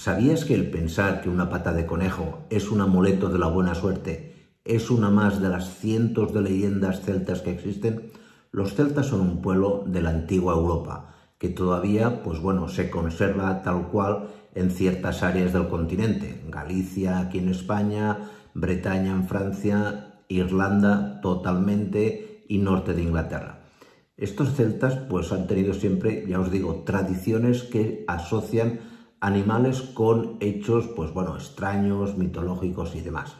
¿Sabías que el pensar que una pata de conejo es un amuleto de la buena suerte es una más de las cientos de leyendas celtas que existen? Los celtas son un pueblo de la antigua Europa que todavía, se conserva tal cual en ciertas áreas del continente. Galicia aquí en España, Bretaña en Francia, Irlanda totalmente y norte de Inglaterra. Estos celtas han tenido siempre, ya os digo, tradiciones que asocian animales con hechos, extraños, mitológicos y demás.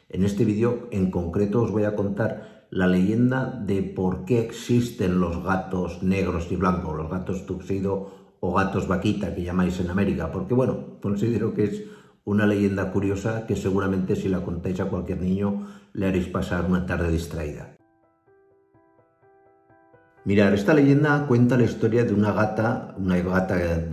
En este vídeo en concreto os voy a contar la leyenda de por qué existen los gatos negros y blancos, los gatos tuxedo o gatos vaquita que llamáis en América, porque considero que es una leyenda curiosa que seguramente si la contáis a cualquier niño le haréis pasar una tarde distraída. Mirad, esta leyenda cuenta la historia de una gata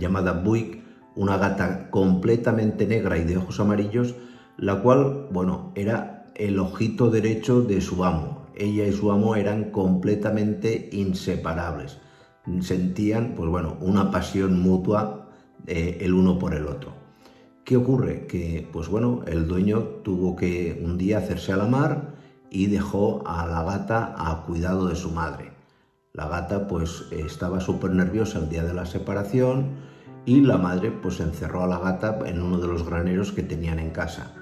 llamada Buick, una gata completamente negra y de ojos amarillos, la cual, era el ojito derecho de su amo. Ella y su amo eran completamente inseparables. Sentían, una pasión mutua el uno por el otro. ¿Qué ocurre? Que, el dueño tuvo que un día hacerse a la mar y dejó a la gata a cuidado de su madre. La gata, estaba súper nerviosa el día de la separación y la madre, encerró a la gata en uno de los graneros que tenían en casa.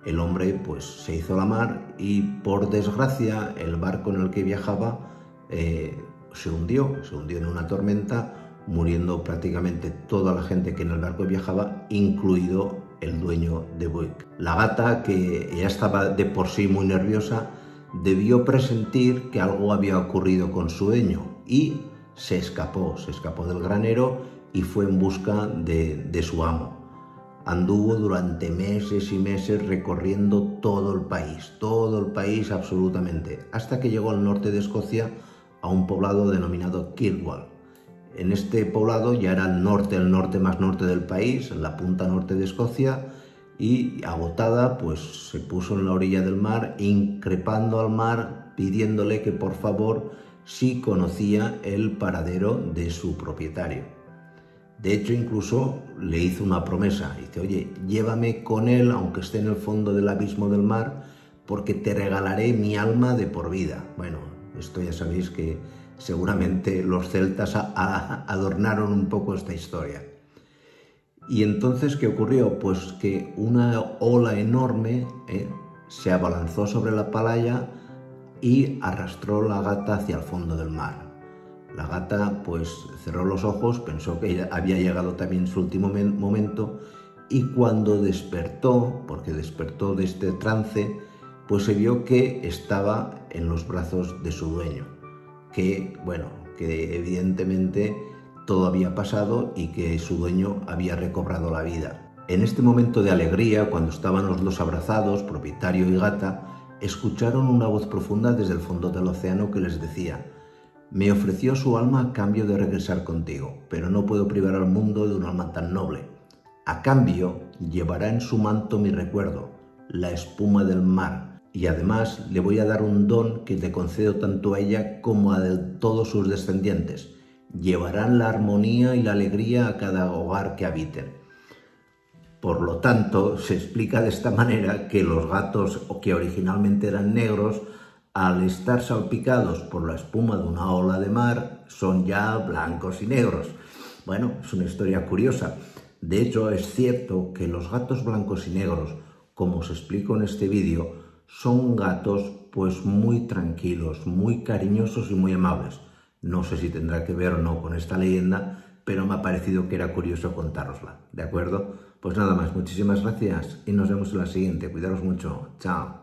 El hombre, se hizo a la mar y, por desgracia, el barco en el que viajaba se hundió en una tormenta, muriendo prácticamente toda la gente que en el barco viajaba, incluido el dueño de Buick. La gata, que ya estaba de por sí muy nerviosa, debió presentir que algo había ocurrido con su dueño y se escapó del granero y fue en busca de su amo. Anduvo durante meses y meses recorriendo todo el país absolutamente, hasta que llegó al norte de Escocia a un poblado denominado Kirkwall. En este poblado ya era el norte más norte del país, en la punta norte de Escocia, y agotada se puso en la orilla del mar, increpando al mar, pidiéndole que por favor si conocía el paradero de su propietario. De hecho, incluso le hizo una promesa. Dice: oye, llévame con él, aunque esté en el fondo del abismo del mar, porque te regalaré mi alma de por vida. Bueno, esto ya sabéis que seguramente los celtas adornaron un poco esta historia. Y entonces, ¿qué ocurrió? Que una ola enorme se abalanzó sobre la playa y arrastró la gata hacia el fondo del mar. La gata cerró los ojos, pensó que había llegado también su último momento, y cuando despertó, porque despertó de este trance, se vio que estaba en los brazos de su dueño, que evidentemente todo había pasado y que su dueño había recobrado la vida. En este momento de alegría, cuando estaban los dos abrazados, propietario y gata, escucharon una voz profunda desde el fondo del océano que les decía: me ofreció su alma a cambio de regresar contigo, pero no puedo privar al mundo de un alma tan noble. A cambio, llevará en su manto mi recuerdo, la espuma del mar, y además le voy a dar un don que le concedo tanto a ella como a todos sus descendientes. Llevarán la armonía y la alegría a cada hogar que habiten. Por lo tanto, se explica de esta manera que los gatos, que originalmente eran negros, al estar salpicados por la espuma de una ola de mar, son ya blancos y negros. Es una historia curiosa. De hecho, es cierto que los gatos blancos y negros, como os explico en este vídeo, son gatos muy tranquilos, muy cariñosos y muy amables. No sé si tendrá que ver o no con esta leyenda, pero me ha parecido que era curioso contárosla, ¿de acuerdo? Pues nada más, muchísimas gracias y nos vemos en la siguiente. Cuidaros mucho. Chao.